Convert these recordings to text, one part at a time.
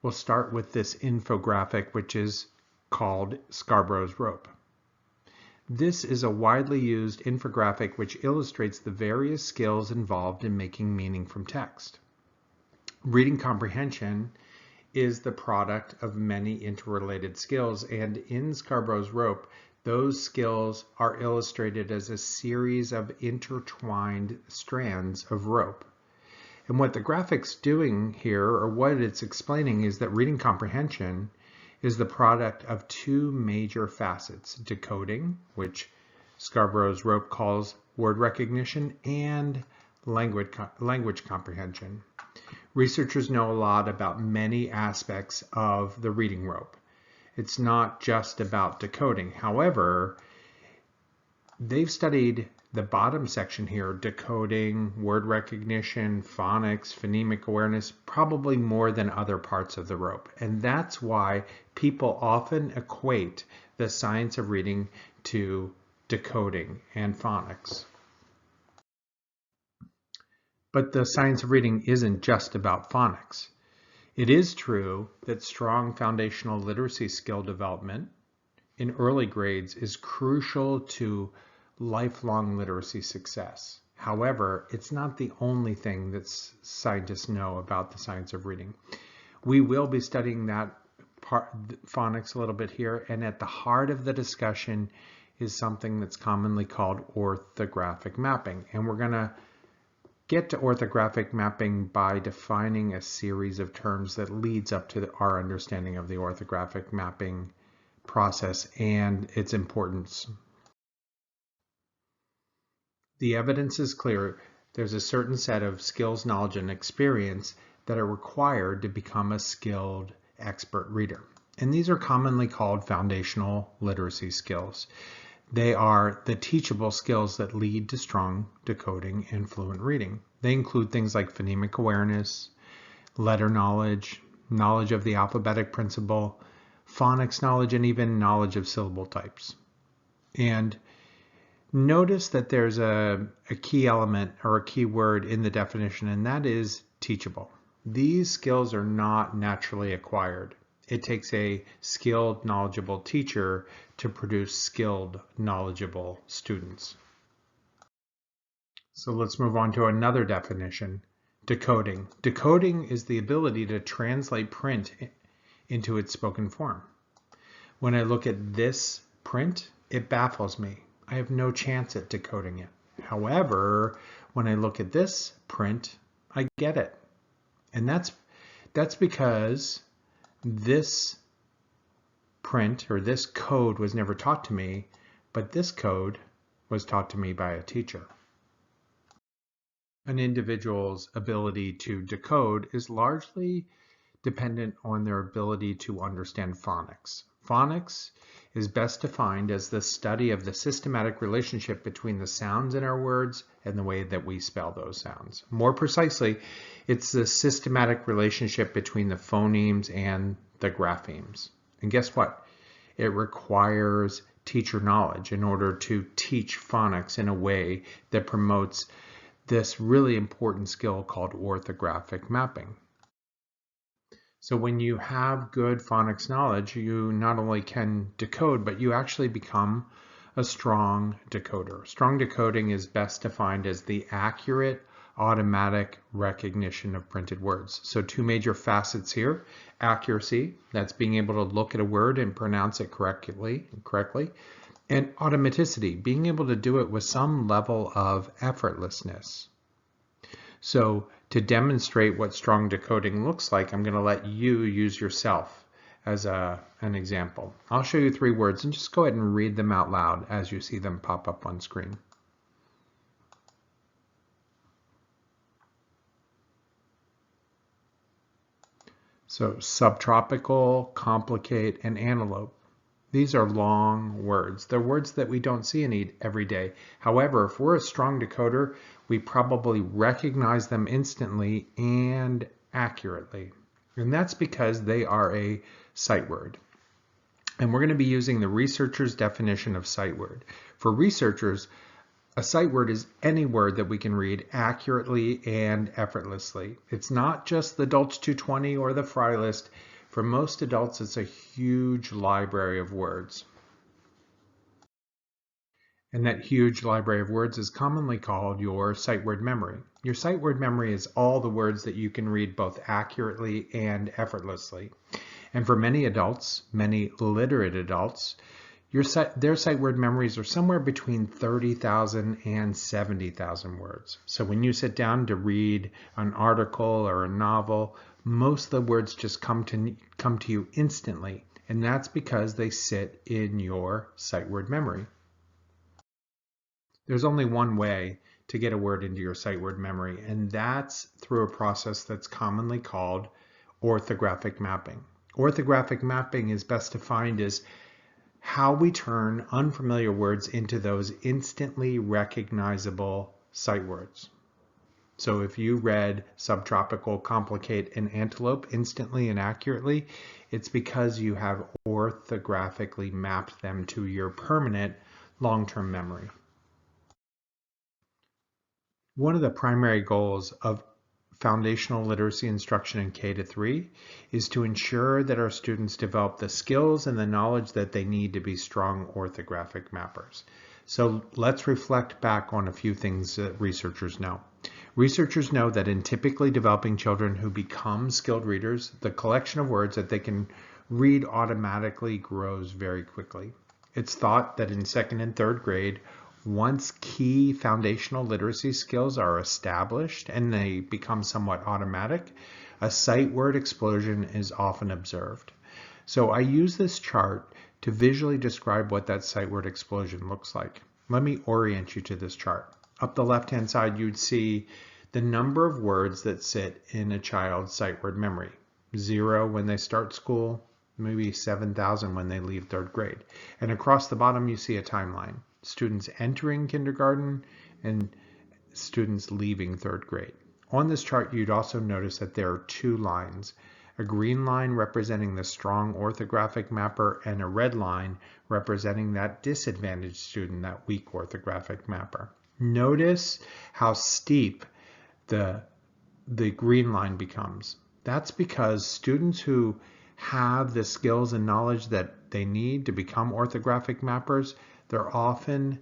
we'll start with this infographic, which is called Scarborough's rope. This is a widely used infographic which illustrates the various skills involved in making meaning from text. Reading comprehension is the product of many interrelated skills, and in Scarborough's rope, those skills are illustrated as a series of intertwined strands of rope. And what the graphic's doing here, or what it's explaining, is that reading comprehension is the product of two major facets: decoding, which Scarborough's rope calls word recognition, and language comprehension. Researchers know a lot about many aspects of the reading rope. It's not just about decoding. However, they've studied the bottom section here, decoding, word recognition, phonics, phonemic awareness, probably more than other parts of the rope. And that's why people often equate the science of reading to decoding and phonics. But the science of reading isn't just about phonics. It is true that strong foundational literacy skill development in early grades is crucial to lifelong literacy success. However, it's not the only thing that scientists know about the science of reading. We will be studying that phonics a little bit here, and at the heart of the discussion is something that's commonly called orthographic mapping. And we're going to get to orthographic mapping by defining a series of terms that leads up to our understanding of the orthographic mapping process and its importance. The evidence is clear. There's a certain set of skills, knowledge, and experience that are required to become a skilled expert reader. And these are commonly called foundational literacy skills. They are the teachable skills that lead to strong decoding and fluent reading. They include things like phonemic awareness, letter knowledge, knowledge of the alphabetic principle, phonics knowledge, and even knowledge of syllable types. And notice that there's a key element or a key word in the definition, and that is teachable. These skills are not naturally acquired. It takes a skilled, knowledgeable teacher to produce skilled, knowledgeable students. So let's move on to another definition, decoding. Decoding is the ability to translate print into its spoken form. When I look at this print, it baffles me. I have no chance at decoding it. However, when I look at this print, I get it. And that's because this print or this code was never taught to me, but this code was taught to me by a teacher. An individual's ability to decode is largely dependent on their ability to understand phonics. Phonics is best defined as the study of the systematic relationship between the sounds in our words and the way that we spell those sounds. More precisely, it's the systematic relationship between the phonemes and the graphemes. And guess what? It requires teacher knowledge in order to teach phonics in a way that promotes this really important skill called orthographic mapping. So when you have good phonics knowledge, you not only can decode, but you actually become a strong decoder. Strong decoding is best defined as the accurate, automatic recognition of printed words. So two major facets here: accuracy, that's being able to look at a word and pronounce it correctly, and automaticity, being able to do it with some level of effortlessness. So to demonstrate what strong decoding looks like, I'm going to let you use yourself as an example. I'll show you 3 words and just go ahead and read them out loud as you see them pop up on screen. So subtropical, complicate, and antelope. These are long words. They're words that we don't see and eat every day. However, if we're a strong decoder, we probably recognize them instantly and accurately. And that's because they are a sight word. And we're going to be using the researcher's definition of sight word. For researchers, a sight word is any word that we can read accurately and effortlessly. It's not just the Dolch 220 or the Fry list. For most adults, it's a huge library of words. And that huge library of words is commonly called your sight word memory. Your sight word memory is all the words that you can read both accurately and effortlessly. And for many adults, many literate adults, their sight word memories are somewhere between 30,000 and 70,000 words. So when you sit down to read an article or a novel, most of the words just come to you instantly. And that's because they sit in your sight word memory. There's only one way to get a word into your sight word memory, and that's through a process that's commonly called orthographic mapping. Orthographic mapping is best defined as how we turn unfamiliar words into those instantly recognizable sight words. So if you read subtropical, complicate, and antelope instantly and accurately, it's because you have orthographically mapped them to your permanent long-term memory. One of the primary goals of foundational literacy instruction in K-3 is to ensure that our students develop the skills and the knowledge that they need to be strong orthographic mappers. So let's reflect back on a few things that researchers know. Researchers know that in typically developing children who become skilled readers, the collection of words that they can read automatically grows very quickly. It's thought that in second and third grade, once key foundational literacy skills are established and they become somewhat automatic, a sight word explosion is often observed. So I use this chart to visually describe what that sight word explosion looks like. Let me orient you to this chart. Up the left-hand side, you'd see the number of words that sit in a child's sight word memory. 0 when they start school, maybe 7,000 when they leave third grade. And across the bottom, you see a timeline. Students entering kindergarten and students leaving third grade. On this chart, you'd also notice that there are two lines, a green line representing the strong orthographic mapper and a red line representing that disadvantaged student, that weak orthographic mapper. Notice how steep the green line becomes. That's because students who have the skills and knowledge that they need to become orthographic mappers, they're often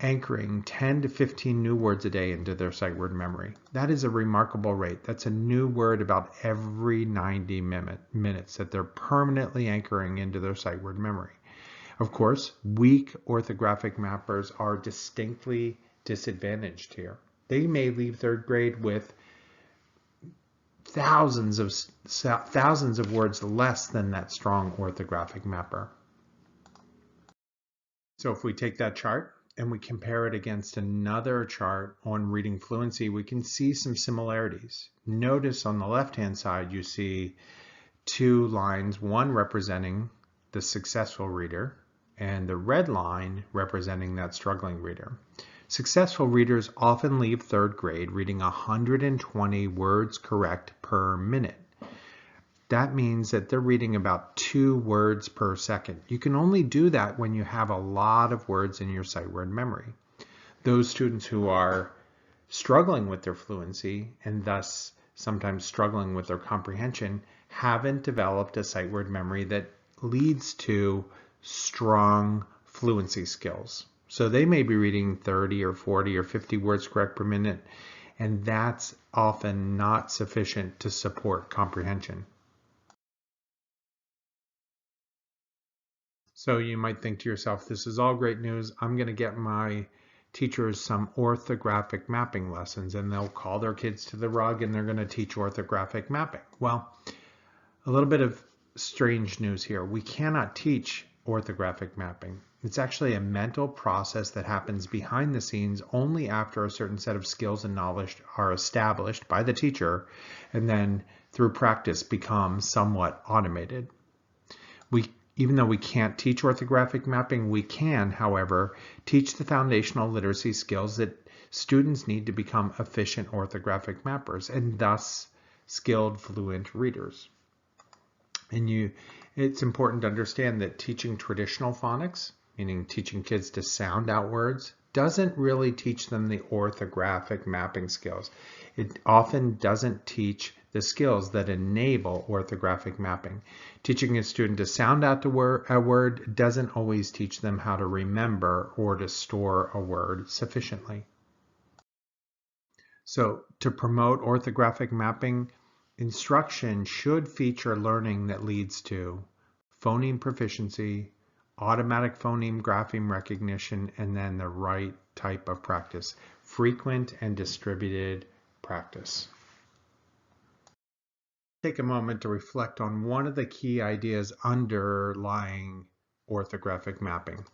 anchoring 10 to 15 new words a day into their sight word memory. That is a remarkable rate. That's a new word about every 90 minutes that they're permanently anchoring into their sight word memory. Of course, weak orthographic mappers are distinctly disadvantaged here. They may leave third grade with thousands of words less than that strong orthographic mapper. So if we take that chart and we compare it against another chart on reading fluency, we can see some similarities. Notice on the left-hand side, you see two lines, one representing the successful reader and the red line representing that struggling reader. Successful readers often leave third grade reading 120 words correct per minute. That means that they're reading about 2 words per second. You can only do that when you have a lot of words in your sight word memory. Those students who are struggling with their fluency and thus sometimes struggling with their comprehension haven't developed a sight word memory that leads to strong fluency skills. So they may be reading 30 or 40 or 50 words correct per minute, and that's often not sufficient to support comprehension. So you might think to yourself, this is all great news. I'm going to get my teachers some orthographic mapping lessons, and they'll call their kids to the rug and they're going to teach orthographic mapping. Well, a little bit of strange news here. We cannot teach orthographic mapping. It's actually a mental process that happens behind the scenes only after a certain set of skills and knowledge are established by the teacher and then through practice become somewhat automated. Even though we can't teach orthographic mapping, we can, however, teach the foundational literacy skills that students need to become efficient orthographic mappers and thus skilled fluent readers. And it's important to understand that teaching traditional phonics, meaning teaching kids to sound out words, doesn't really teach them the orthographic mapping skills. It often doesn't teach the skills that enable orthographic mapping. Teaching a student to sound out a word doesn't always teach them how to remember or to store a word sufficiently. So to promote orthographic mapping, instruction should feature learning that leads to phoneme proficiency, automatic phoneme-grapheme recognition, and then the right type of practice, frequent and distributed practice. Take a moment to reflect on one of the key ideas underlying orthographic mapping.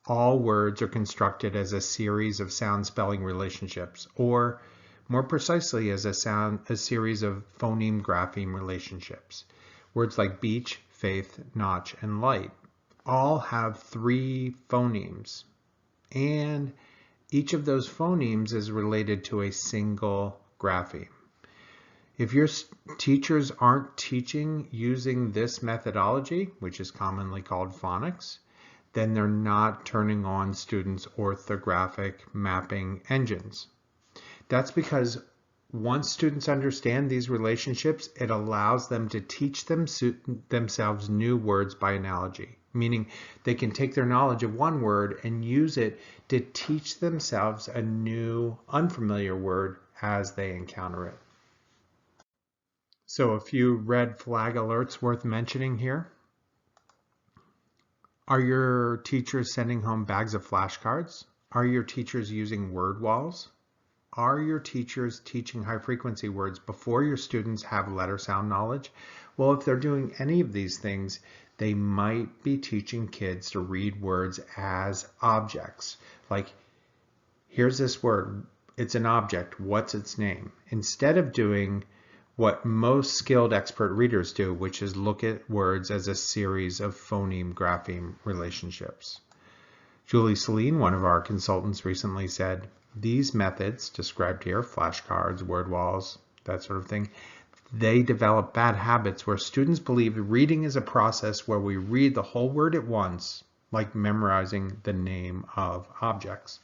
All words are constructed as a series of sound-spelling relationships, or more precisely as a series of phoneme-grapheme relationships. Words like beach, faith, notch, and light all have 3 phonemes, and each of those phonemes is related to a single grapheme. If your teachers aren't teaching using this methodology, which is commonly called phonics, then they're not turning on students' orthographic mapping engines. That's because once students understand these relationships, it allows them to teach themselves new words by analogy, meaning they can take their knowledge of one word and use it to teach themselves a new, unfamiliar word as they encounter it. So a few red flag alerts worth mentioning here. Are your teachers sending home bags of flashcards? Are your teachers using word walls? Are your teachers teaching high-frequency words before your students have letter sound knowledge? Well, if they're doing any of these things, they might be teaching kids to read words as objects. Like, here's this word, it's an object, what's its name? Instead of doing what most skilled expert readers do, which is look at words as a series of phoneme-grapheme relationships. Julie Celine, one of our consultants, recently said, these methods described here, flashcards, word walls, that sort of thing, they develop bad habits where students believe reading is a process where we read the whole word at once, like memorizing the name of objects.